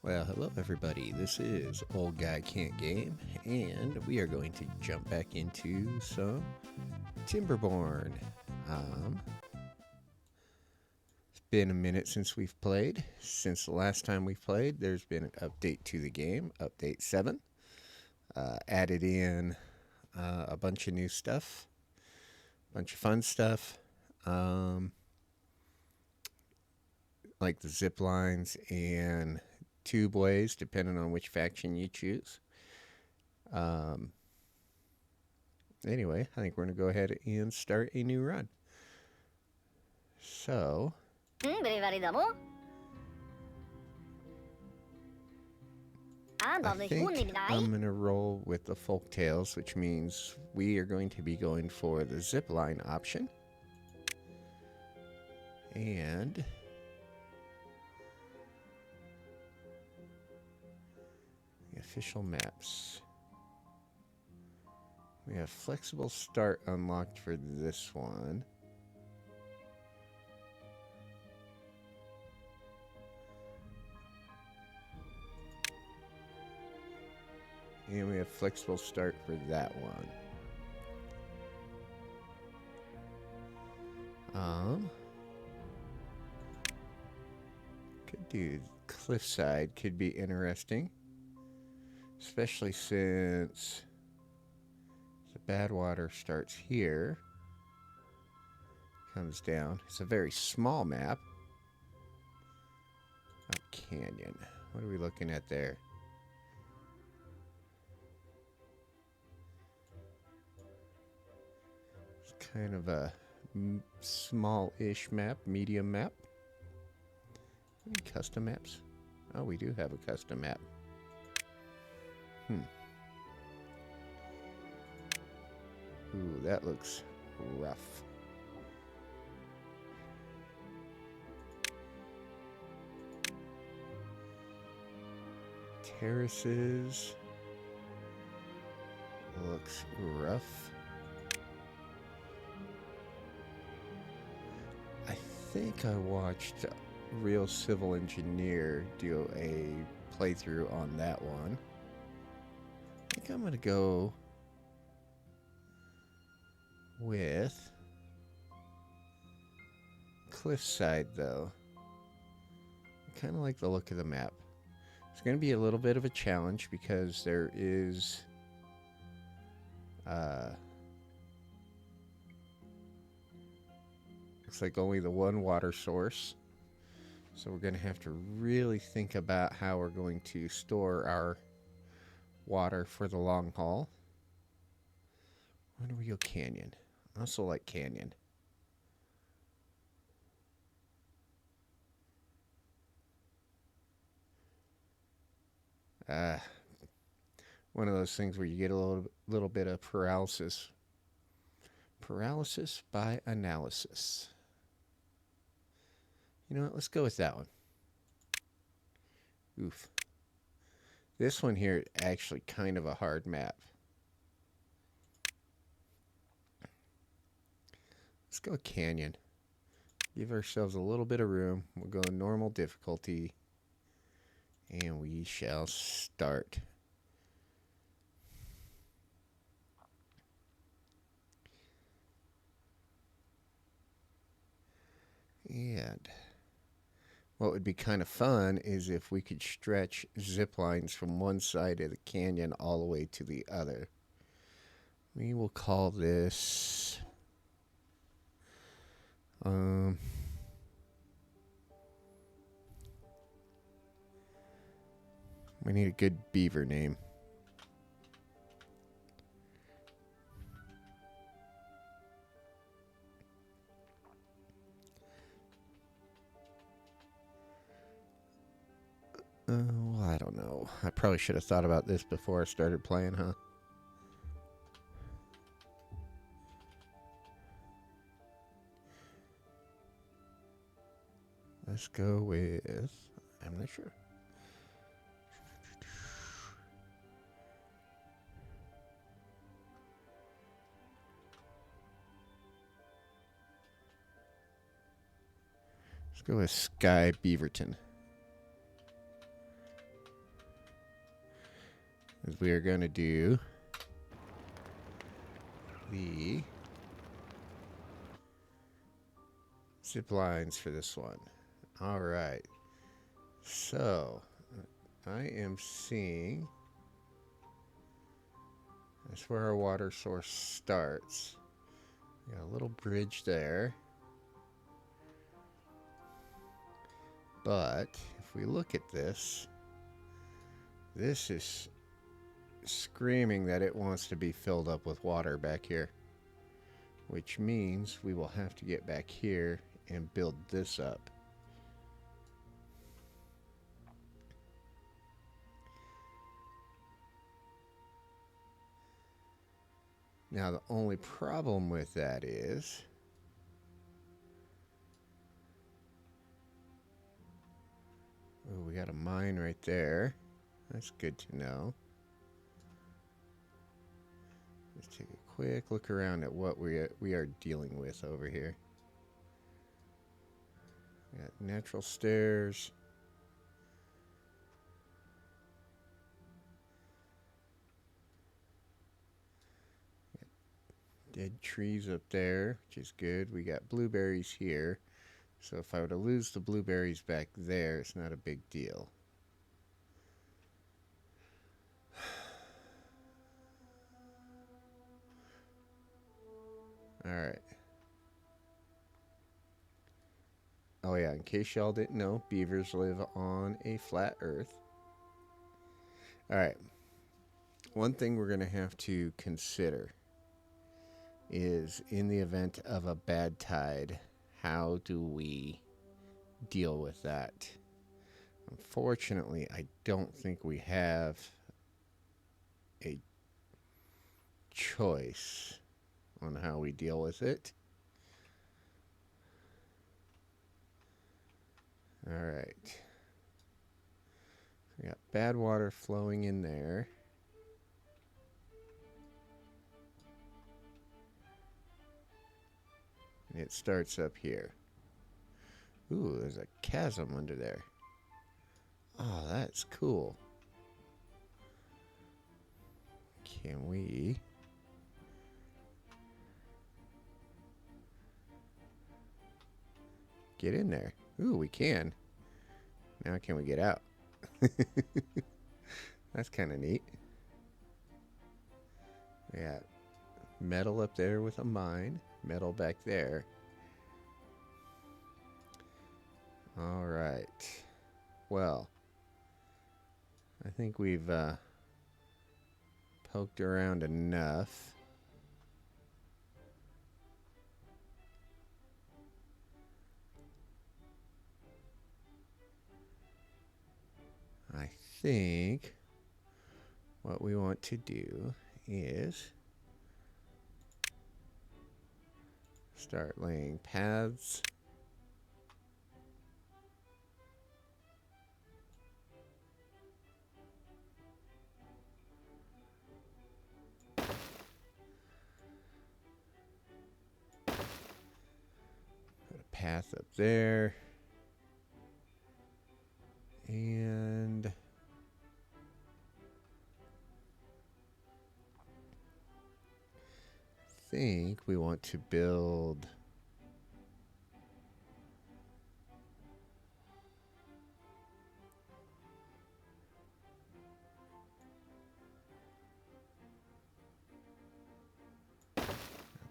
Well, hello everybody. This is Old Guy Can't Game, and we are going to jump back into some Timberborn. It's been a minute since we've played. Since the last time we played, there's been an update to the game, Update 7. Added in a bunch of new stuff, a bunch of fun stuff, like the Ziplines and tube ways, depending on which faction you choose. Anyway, I think we're going to go ahead and start a new run. So, I think I'm going to roll with the Folktales, which means we are going to be going for the zipline option. And the official maps. We have flexible start unlocked for this one. And we have flexible start for that one. Could do cliffside, could be interesting. Especially since the bad water starts here. Comes down. It's a very small map. Oh, canyon. What are we looking at there? It's kind of a small-ish map, medium map. Any custom maps? Oh, we do have a custom map. Ooh, that looks rough. Terraces. Looks rough. I think I watched Real Civil Engineer do a playthrough on that one. I think I'm going to go with Cliffside, though. I kind of like the look of the map. It's going to be a little bit of a challenge because there is looks like only the one water source. So we're going to have to really think about how we're going to store our water for the long haul. Why don't we go canyon? I also like canyon. One of those things where you get a little bit of paralysis. Paralysis by analysis. You know what? Let's go with that one. Oof. This one here is actually kind of a hard map. Let's go canyon. Give ourselves a little bit of room. We'll go normal difficulty. And we shall start. And what would be kind of fun is if we could stretch zip lines from one side of the canyon all the way to the other. We will call this we need a good beaver name. Well, I don't know. I probably should have thought about this before I started playing, huh? Let's go with... I'm not sure. Let's go with Sky Beaverton. is we are going to do the zip lines for this one. All right. So I am seeing that's where our water source starts. We got a little bridge there. But if we look at this, this is screaming that it wants to be filled up with water back here, which means we will have to get back here and build this up. Now the only problem with that is we got a mine right there. That's good to know. Let's take a quick look around at what we are dealing with over here. We got natural stairs. Dead trees up there, which is good. We got blueberries here. So if I were to lose the blueberries back there, it's not a big deal. Alright. Oh yeah, in case y'all didn't know, beavers live on a flat earth. Alright. One thing we're going to have to consider is in the event of a bad tide, how do we deal with that? Unfortunately, I don't think we have a choice on how we deal with it. Alright. We got bad water flowing in there. And it starts up here. Ooh, there's a chasm under there. Oh, that's cool. Can we... get in there? Ooh, we can. Now can we get out? That's kind of neat. We got metal up there with a mine. Metal back there. All right. Well, I think we've poked around enough. I think what we want to do is start laying paths. Put a path up there. And I think we want to build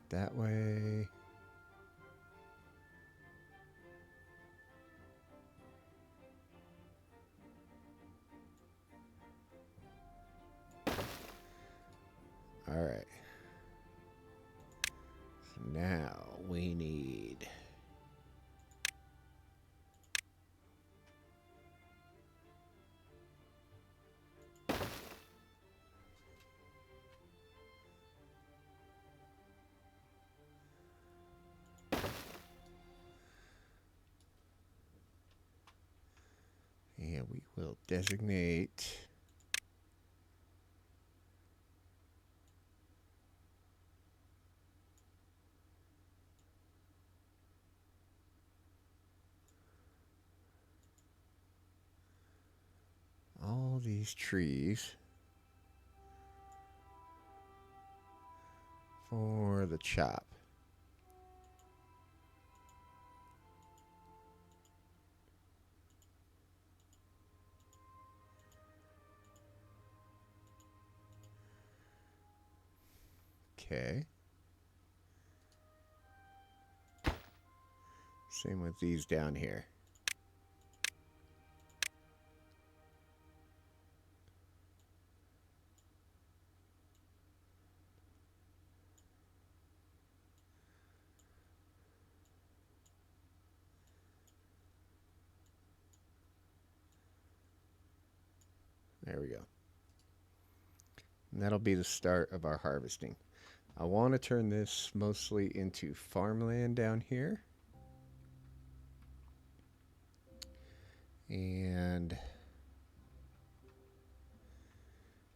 that way. All right. So now we need and we will designate all these trees for the chop. Okay. Same with these down here. There we go. And that'll be the start of our harvesting. I want to turn this mostly into farmland down here. And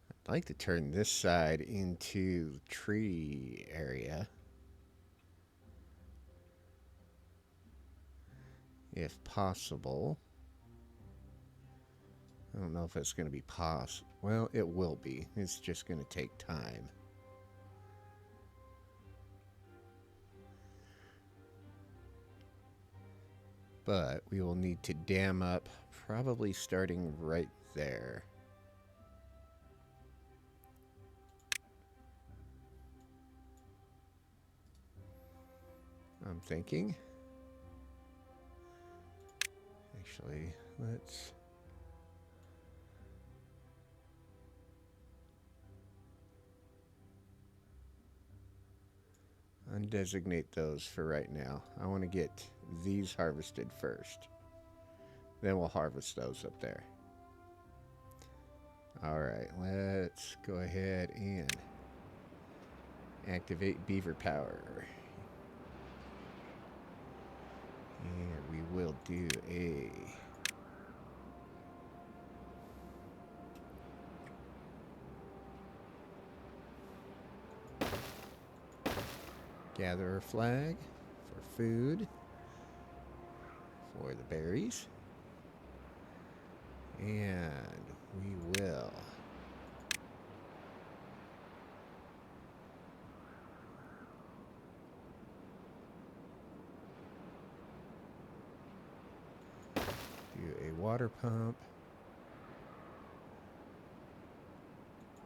I'd like to turn this side into tree area, if possible. I don't know if it's going to be possible. Well, it will be. It's just going to take time. But we will need to dam up, probably starting right there. I'm thinking. Actually, let's... undesignate those for right now. I want to get these harvested first. Then we'll harvest those up there. Alright, let's go ahead and activate beaver power. And we will do a gatherer flag for food, for the berries, and we will do a water pump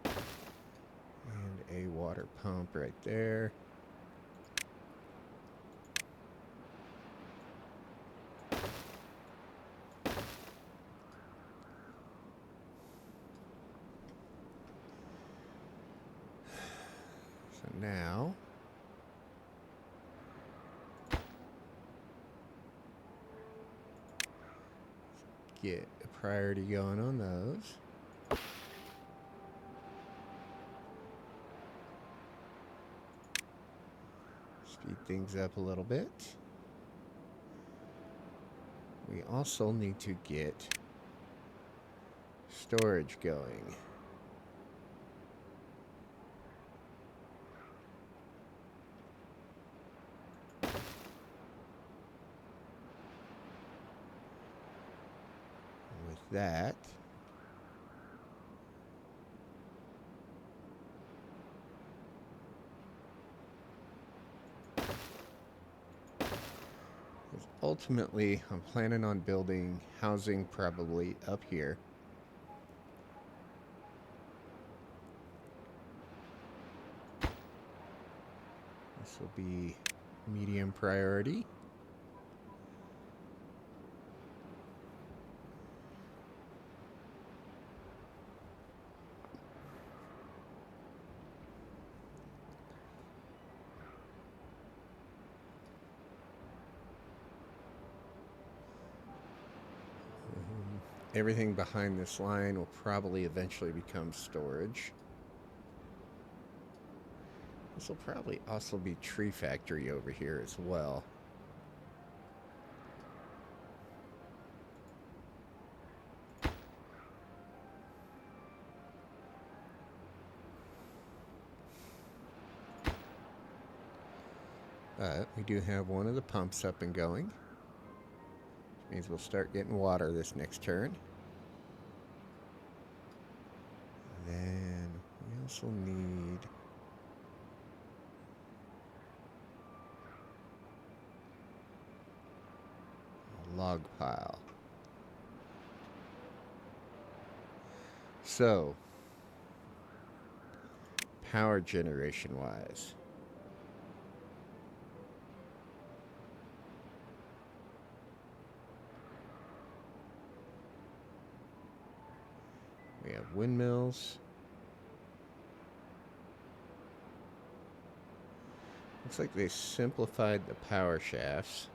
and a water pump right there. So now get a priority going on those. Speed things up a little bit. We also need to get storage going. With that, ultimately, I'm planning on building housing probably up here. This will be medium priority. Everything behind this line will probably eventually become storage. This will probably also be tree factory over here as well. But we do have one of the pumps up and going, which means we'll start getting water this next turn. Then we also need log pile. So, power generation wise, we have windmills. Looks like they simplified the power shafts.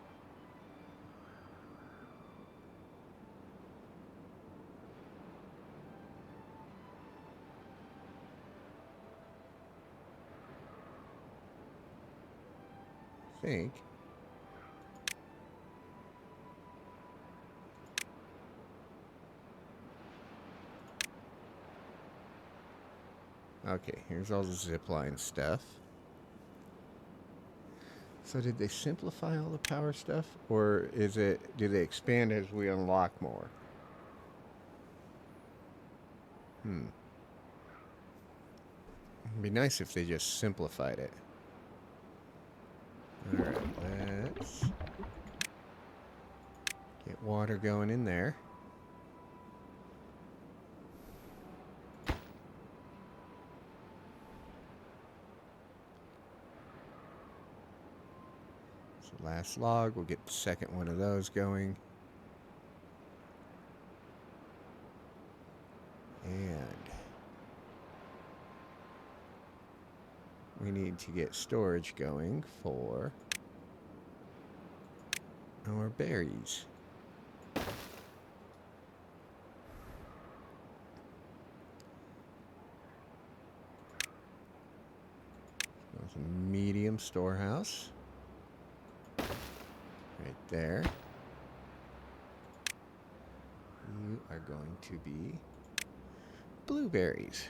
I think. Okay, here's all the zipline stuff. So did they simplify all the power stuff? Or do they expand as we unlock more? It'd be nice if they just simplified it. Alright, let's get water going in there. So last log, we'll get the second one of those going. And we need to get storage going for our berries. That's a medium storehouse. Right there. You are going to be blueberries.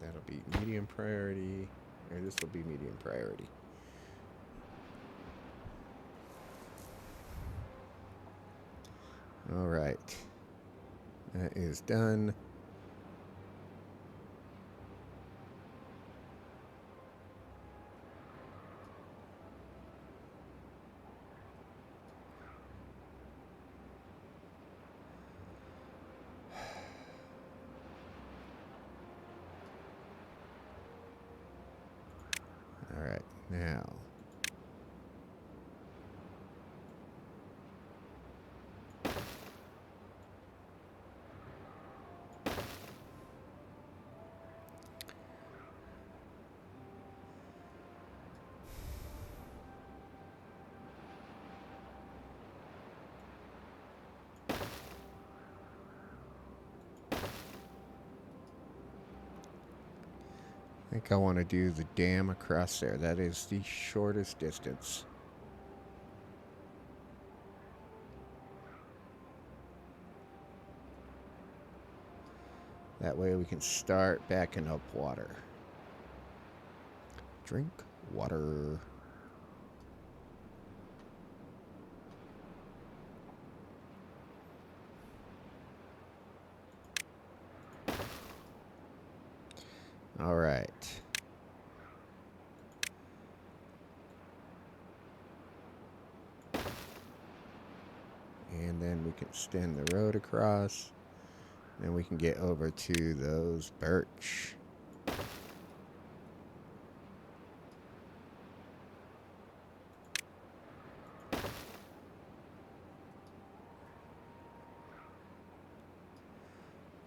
That'll be medium priority, or this will be medium priority. All right, that is done. All right, now I think I want to do the dam across there. That is the shortest distance. That way we can start backing up water. Drink water. All right. And then we can extend the road across. And we can get over to those birch.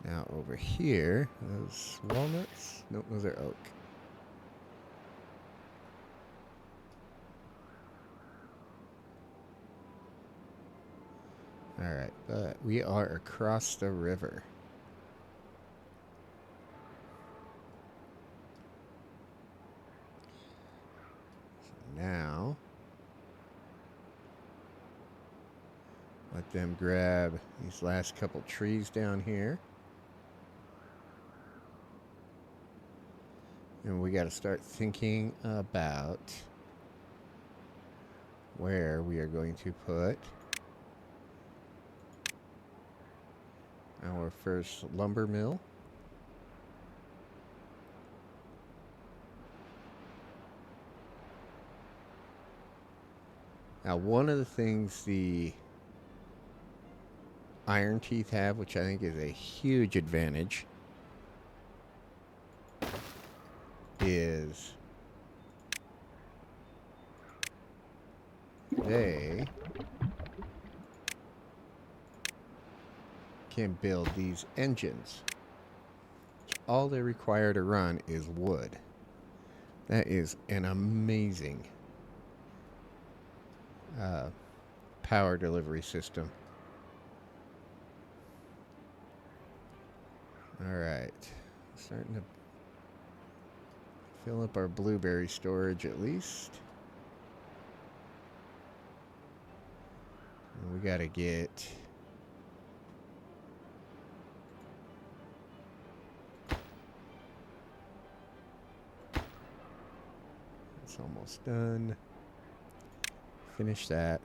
Now over here, those walnuts? Nope, those are oak. Alright, but we are across the river. So now, let them grab these last couple trees down here. And we got to start thinking about where we are going to put our first lumber mill. Now, one of the things the iron teeth have, which I think is a huge advantage, is they can build these engines. All they require to run is wood. That is an amazing power delivery system. Alright, starting to fill up our blueberry storage at least. And we gotta get it's almost done. Finish that.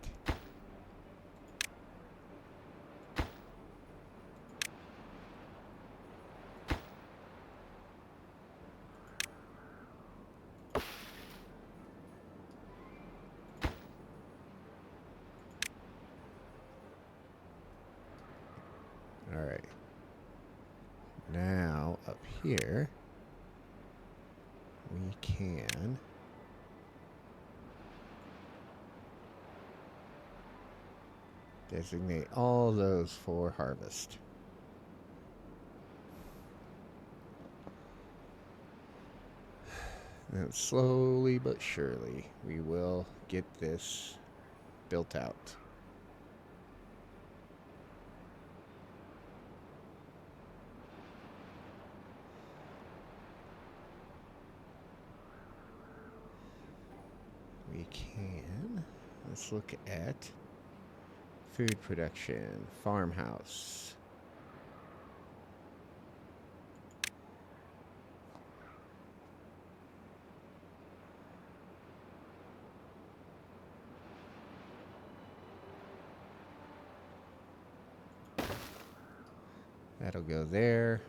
Alright. Now, up here, we can designate all those for harvest. And slowly but surely, we will get this built out. We can, let's look at food production, farmhouse. That'll go there.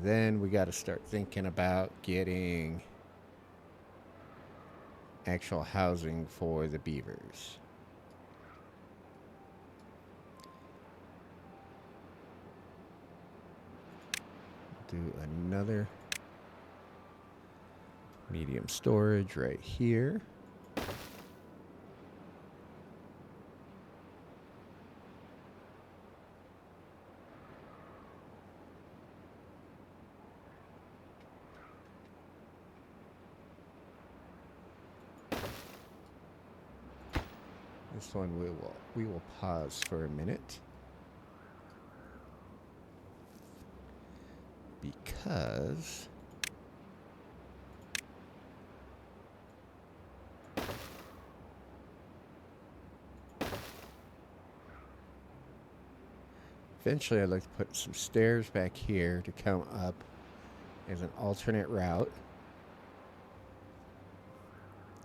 Then we got to start thinking about getting actual housing for the beavers. Do another medium storage right here. This one we will pause for a minute because eventually I'd like to put some stairs back here to come up as an alternate route.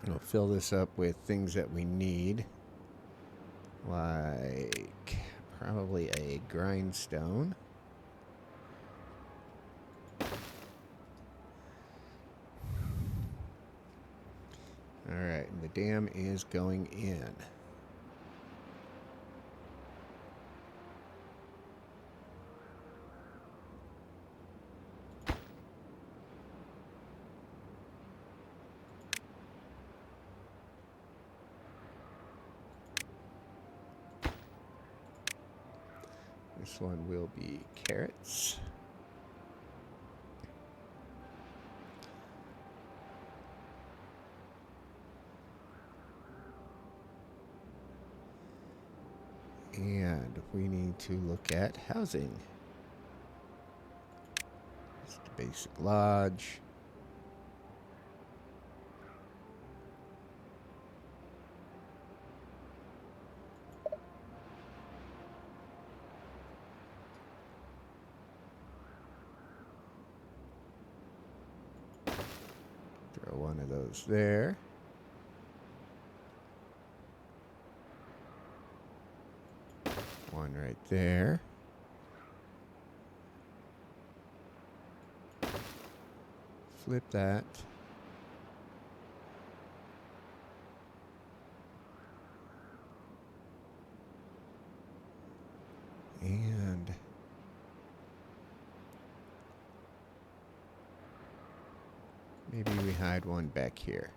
And we'll fill this up with things that we need, like probably a grindstone. Alright, and the dam is going in. This one will be carrots. And we need to look at housing. Just a basic lodge. Throw one of those there. One right there. Flip that. Maybe we hide one back here.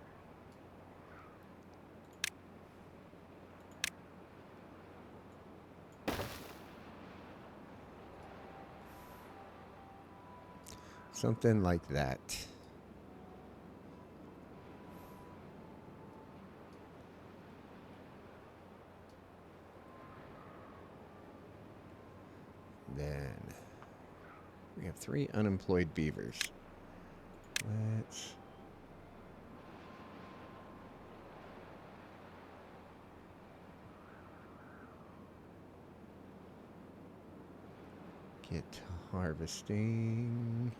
Something like that. Then we have 3 unemployed beavers. Let's get to harvesting.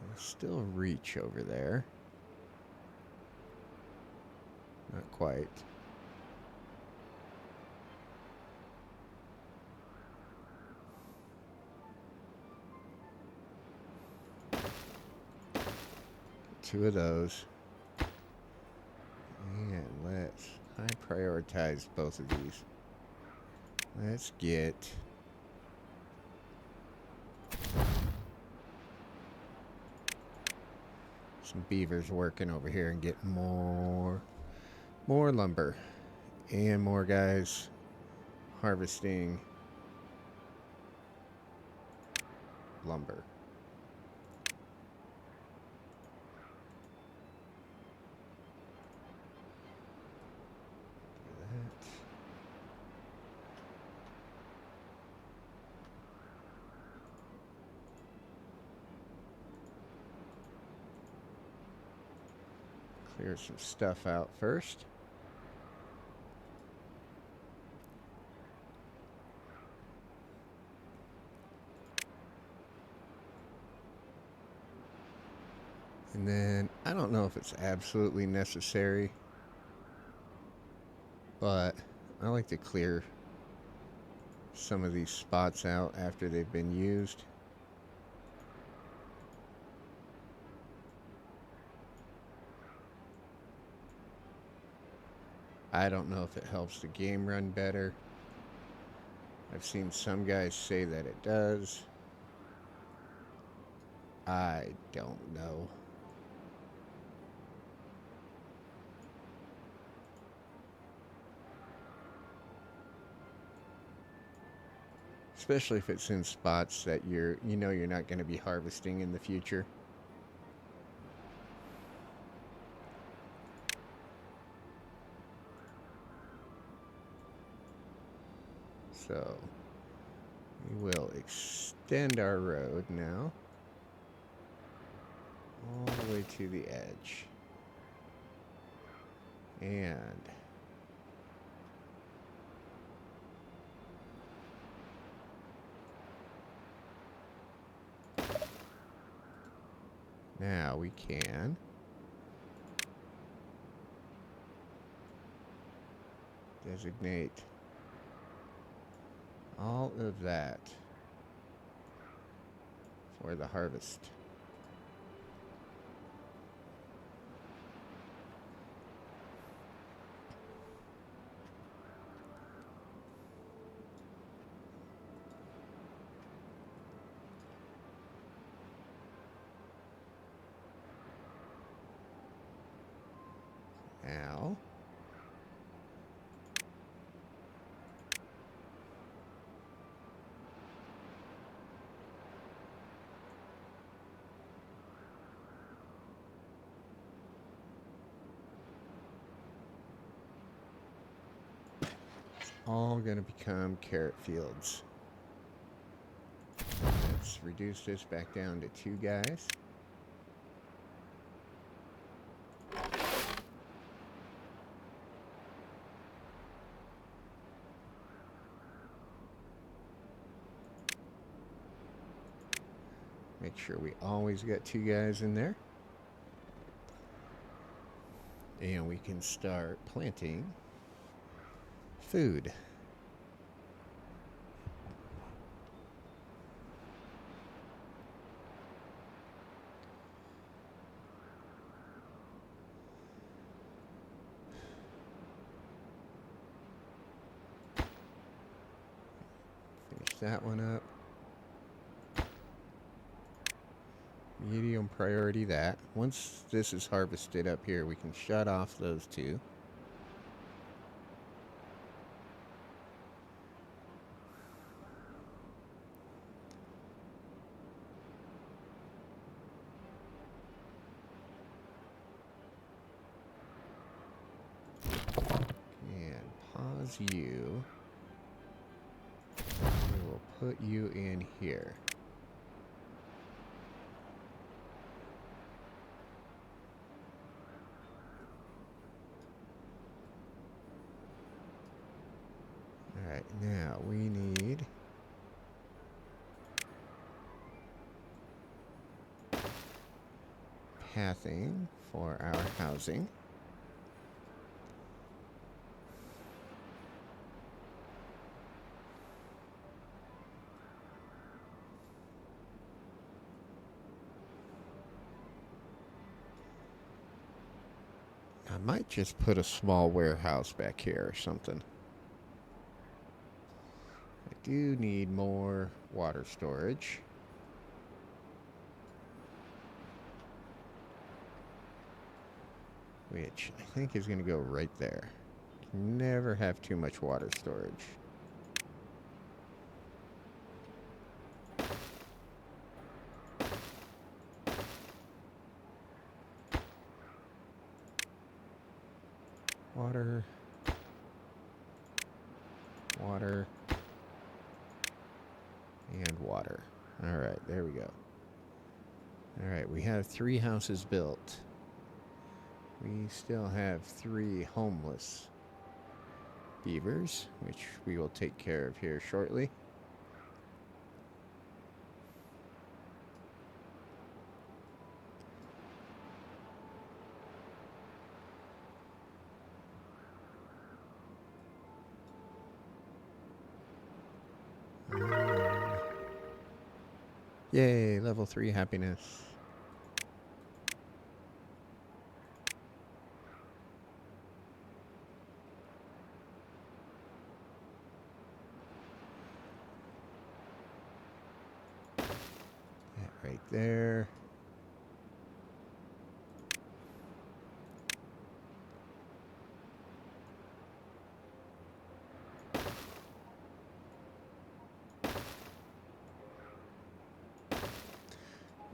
There's still reach over there. Not quite. Two of those. And I prioritize both of these. Let's get some beavers working over here and get more lumber and more guys harvesting lumber. Clear some stuff out first. And then, I don't know if it's absolutely necessary, but I like to clear some of these spots out after they've been used. I don't know if it helps the game run better. I've seen some guys say that it does. I don't know. Especially if it's in spots that you're not going to be harvesting in the future. So we will extend our road now all the way to the edge. And now we can designate all of that for the harvest. Now, it's all going to become carrot fields. Let's reduce this back down to 2 guys. Make sure we always got 2 guys in there. And we can start planting food. Finish that one up. Medium priority that. Once this is harvested up here, we can shut off those two. And pause you. We will put you in here. Alright, now we need pathing for our housing. I might just put a small warehouse back here or something. I do need more water storage. Which I think is going to go right there. Never have too much water storage. Water. Water. And water. Alright, there we go. Alright, we have 3 houses built. We still have 3 homeless beavers, which we will take care of here shortly. Yay, level 3 happiness. That right there.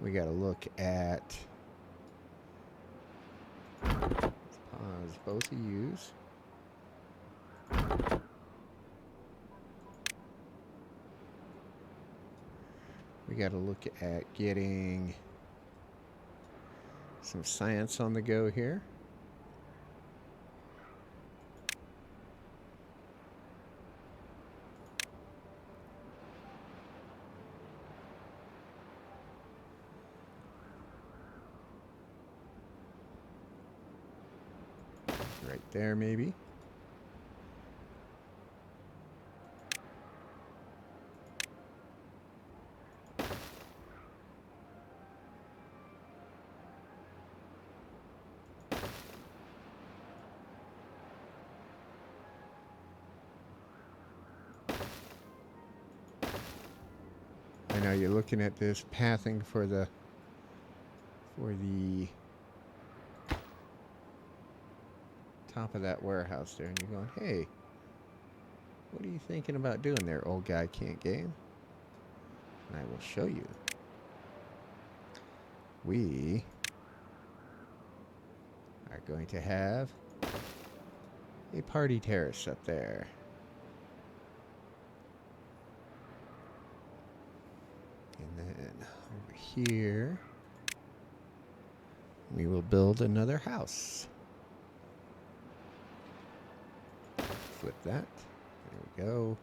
We got to look at, let's pause both of yous. We got to look at getting some science on the go here. Right there, maybe. I know you're looking at this pathing for the top of that warehouse there, and you're going, hey, what are you thinking about doing there, old guy can't game? And I will show you. We are going to have a party terrace up there. And then over here, we will build another house. Flip that. There we go.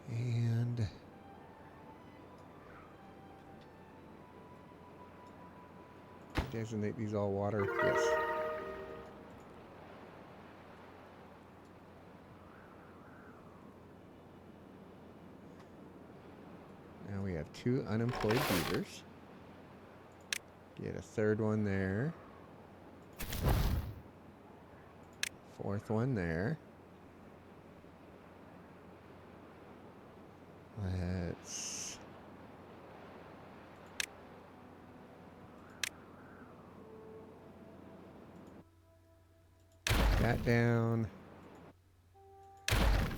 And designate these all water. Yes. Now we have 2 unemployed beavers. Get a 3rd one there. Fourth one there. Let's that down.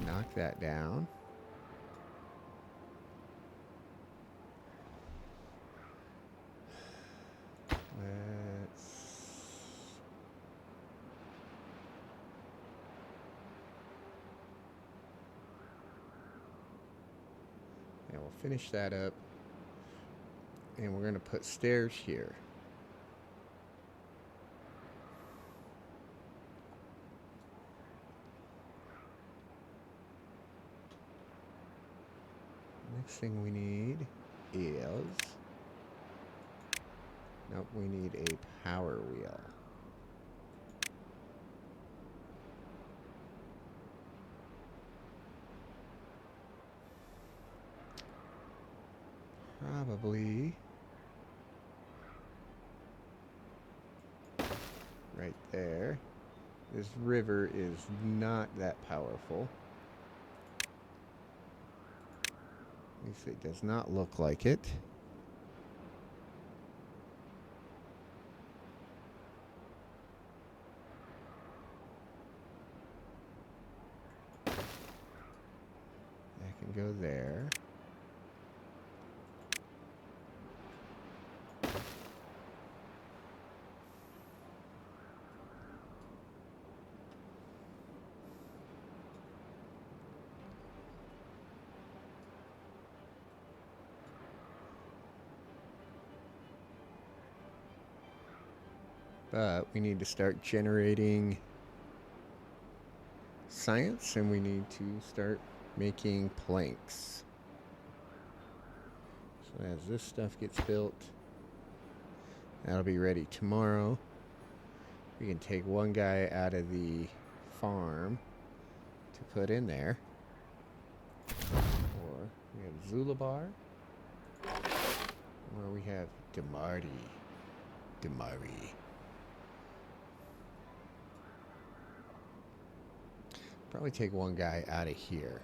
Knock that down. And we'll finish that up. And we're going to put stairs here. Next thing we need is... Nope, we need a power wheel. Probably right there. This river is not that powerful. At least it does not look like it. That can go there. But we need to start generating science, and we need to start making planks. So as this stuff gets built, that'll be ready tomorrow. We can take one guy out of the farm to put in there. Or we have Zulabar. Or we have Damari. Probably take one guy out of here.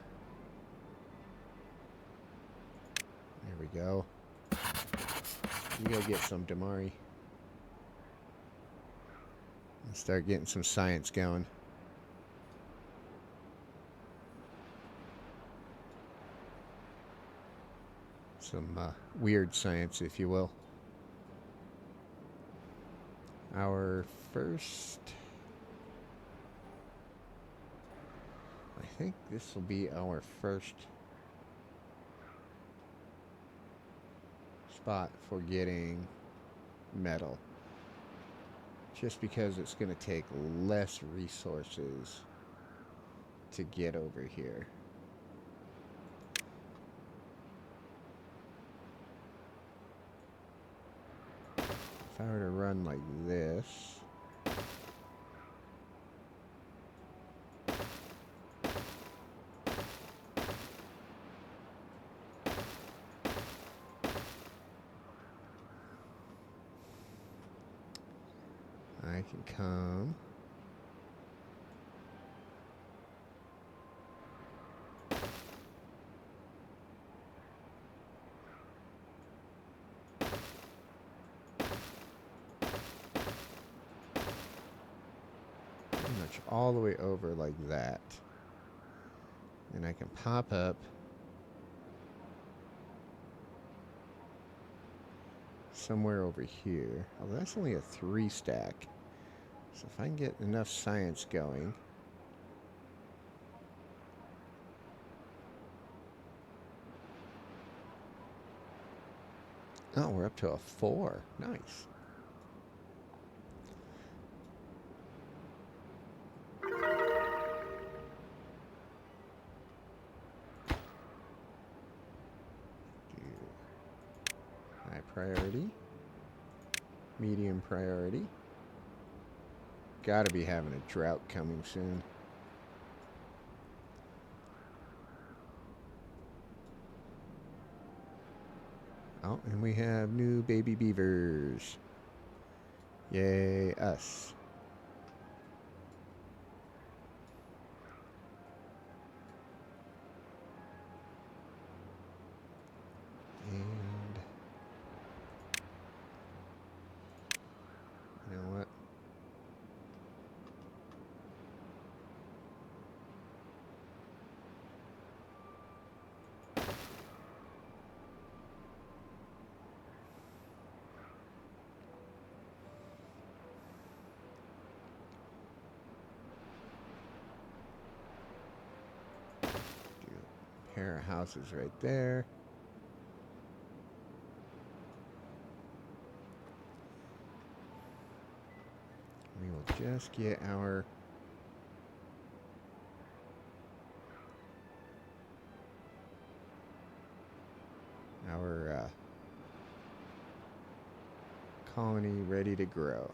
There we go. You gotta get some Damari. And start getting some science going. Some weird science, if you will. Our first... I think this will be our first spot for getting metal. Just because it's going to take less resources to get over here. If I were to run like this... I can come. Pretty much all the way over like that. And I can pop up somewhere over here. Oh, that's only a 3 stack. So if I can get enough science going. Oh, we're up to a 4. Nice. High priority. Medium priority. Gotta be having a drought coming soon. Oh, and we have new baby beavers. Yay, us. pair of houses right there. We will just get our colony ready to grow.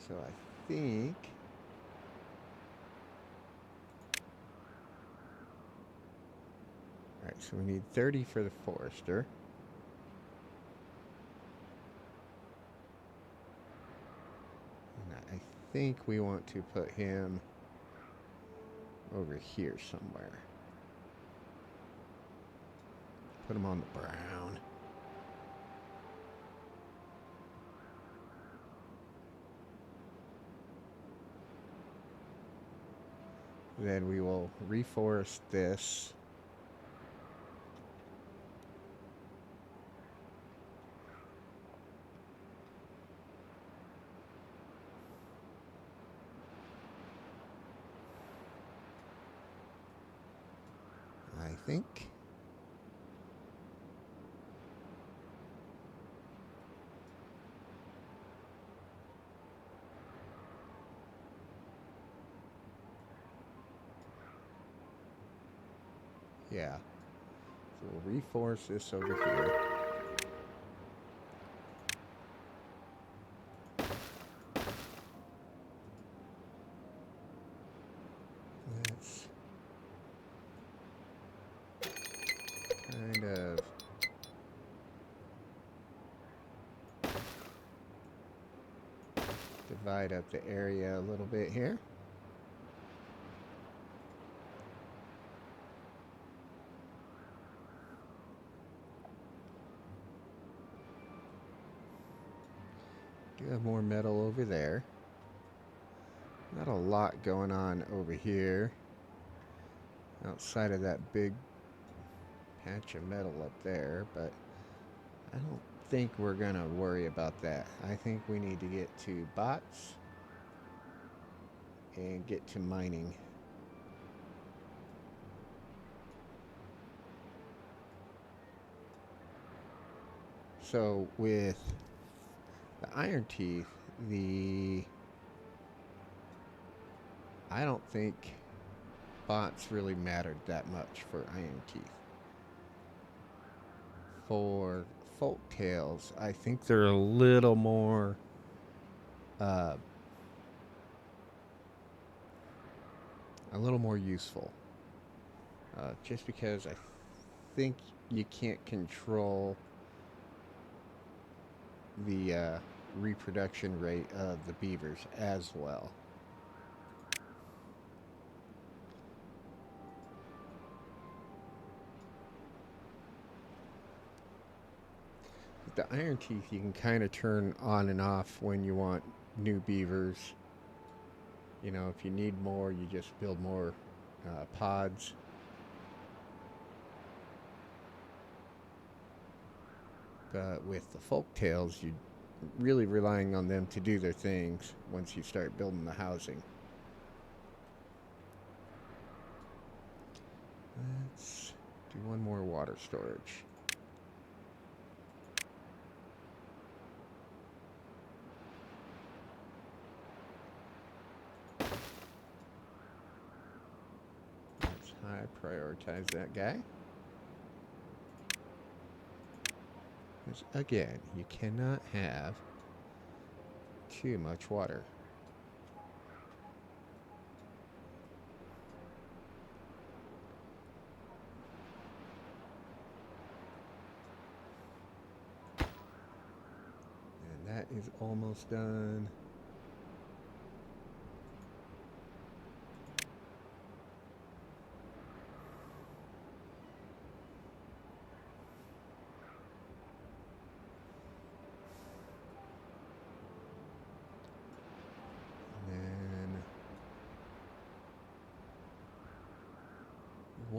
So I think all right, so we need 30 for the forester. And I think we want to put him over here somewhere. Put him on the brown. Then we will reforest this. I think. Yeah. So we'll reforest this over here. Let's kind of divide up the area a little bit here. Do have more metal over there. Not a lot going on over here. Outside of that big patch of metal up there, but I don't think we're gonna worry about that. I think we need to get to bots and get to mining. So with the iron teeth, I don't think bots really mattered that much for iron teeth. For folktales, I think they're a little more useful. Just because I think you can't control the reproduction rate of the beavers as well. The iron teeth you can kind of turn on and off when you want new beavers. You know, if you need more, you just build more pods. But with the folktales, you're really relying on them to do their things once you start building the housing. Let's do one more water storage. I prioritize that guy. Because again, you cannot have too much water. And that is almost done.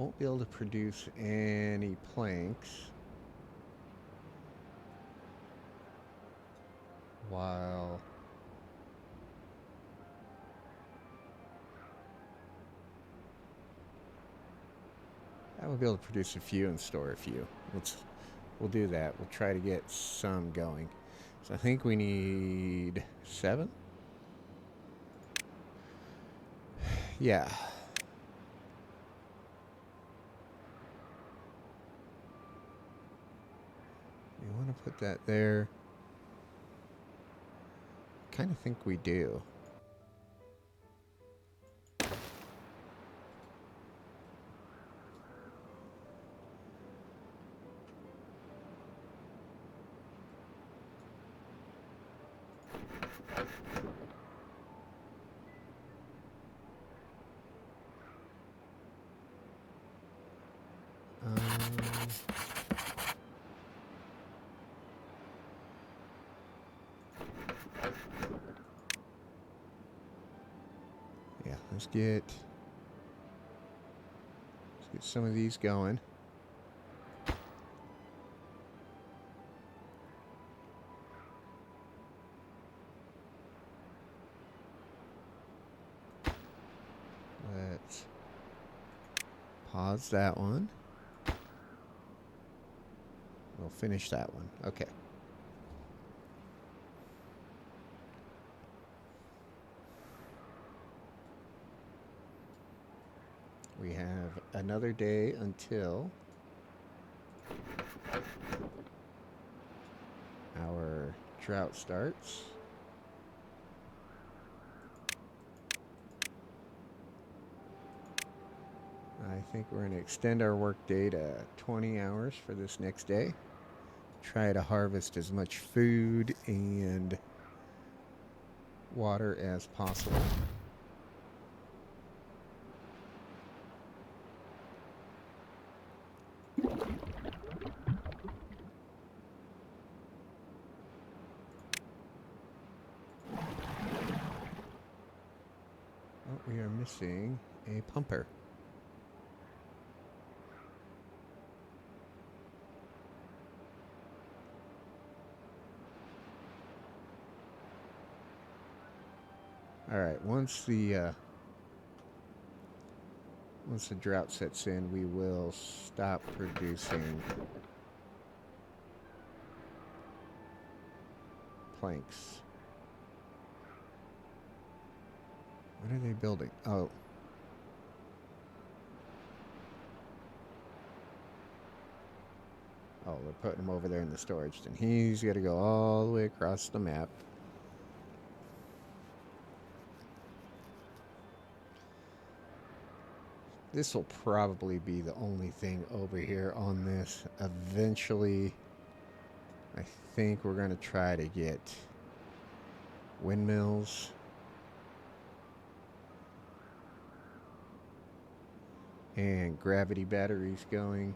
won't be able to produce any planks while I will be able to produce a few and store a few. We'll do that. We'll try to get some going. So I think we need 7. Yeah. You want to put that there? Kind of think we do. Yeah, let's get some of these going. Let's pause that one. We'll finish that one. Okay. We have another day until our drought starts. I think we're going to extend our work day to 20 hours for this next day. Try to harvest as much food and water as possible. Oh, we are missing a pumper. All right, once the drought sets in, we will stop producing planks. What are they building? Oh. Oh, they're putting him over there in the storage. Then he's got to go all the way across the map. This will probably be the only thing over here on this. Eventually, I think we're going to try to get windmills. And gravity batteries going.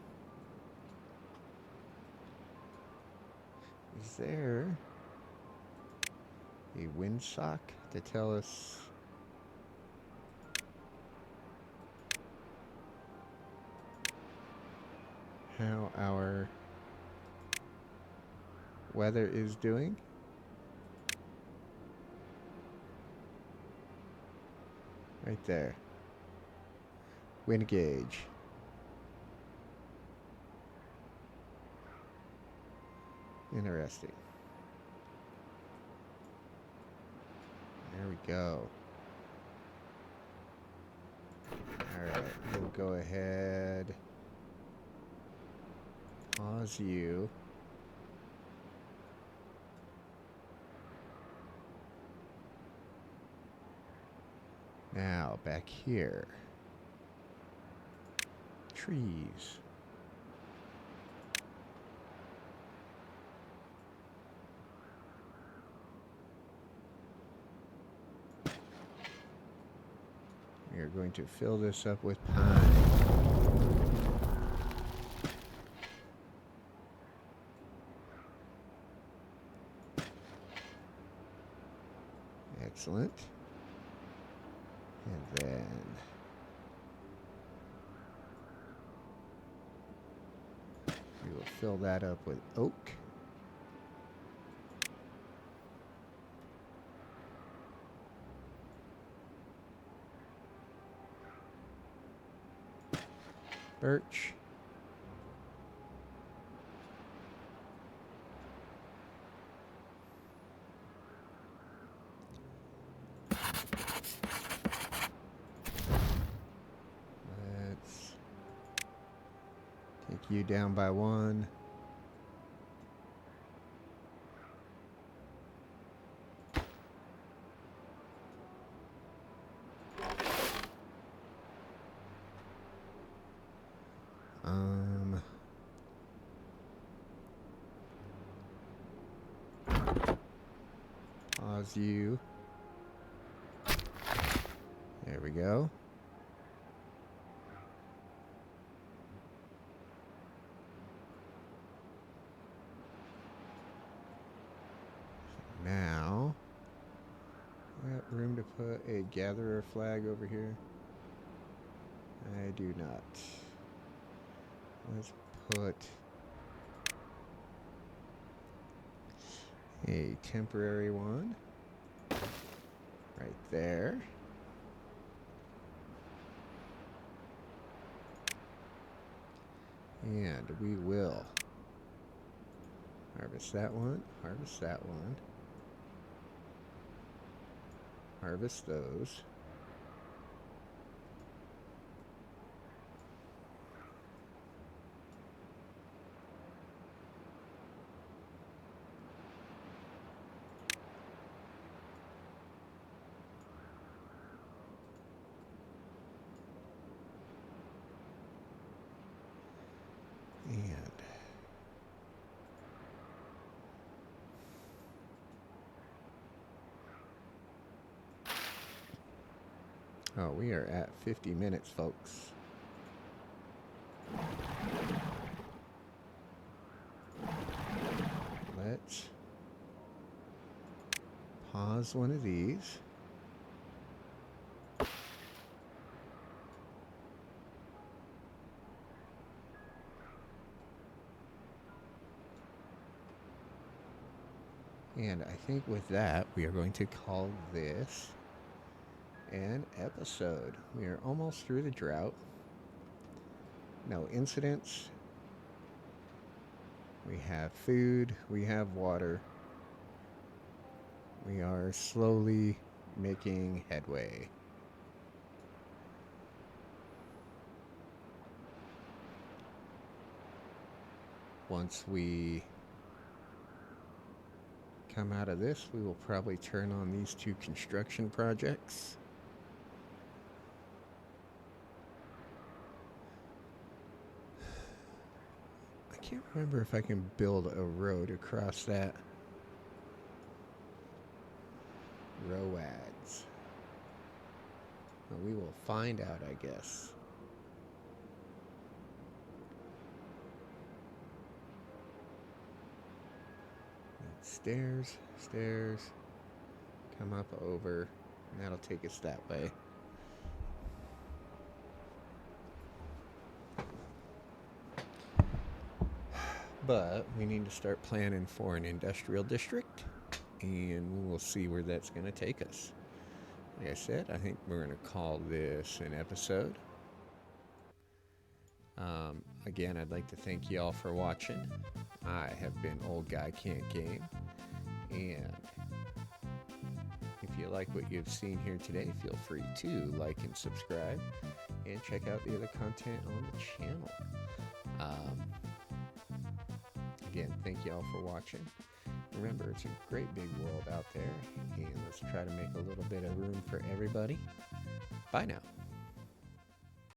Is there a windsock to tell us how our weather is doing? Right there. Wind gauge. Interesting. There we go. Alright, we'll go ahead. Pause you. Now, back here. Trees. We are going to fill this up with pine. Excellent. And then fill that up with oak. Birch. Let's take you down by one. Pause you. There we go. Now, we got room to put a gatherer flag over here. I do not. Let's put a temporary one right there. And we will harvest that one, harvest that one, harvest those. Oh, we are at 50 minutes, folks. Let's pause one of these. And I think with that, we are going to call this an episode. We are almost through the drought. No incidents. We have food. We have water. We are slowly making headway. Once we come out of this, we will probably turn on these two construction projects. I can't remember if I can build a road across that. Roads. Well, we will find out, I guess. Stairs, stairs, come up over, and that'll take us that way. But we need to start planning for an industrial district, and we'll see where that's going to take us. Like I said, I think we're going to call this an episode. Again, I'd like to thank you all for watching. I have been Old Guy Can't Game, and if you like what you've seen here today, feel free to like and subscribe, and check out the other content on the channel. Again, thank you all for watching. Remember, it's a great big world out there, and let's try to make a little bit of room for everybody. Bye now.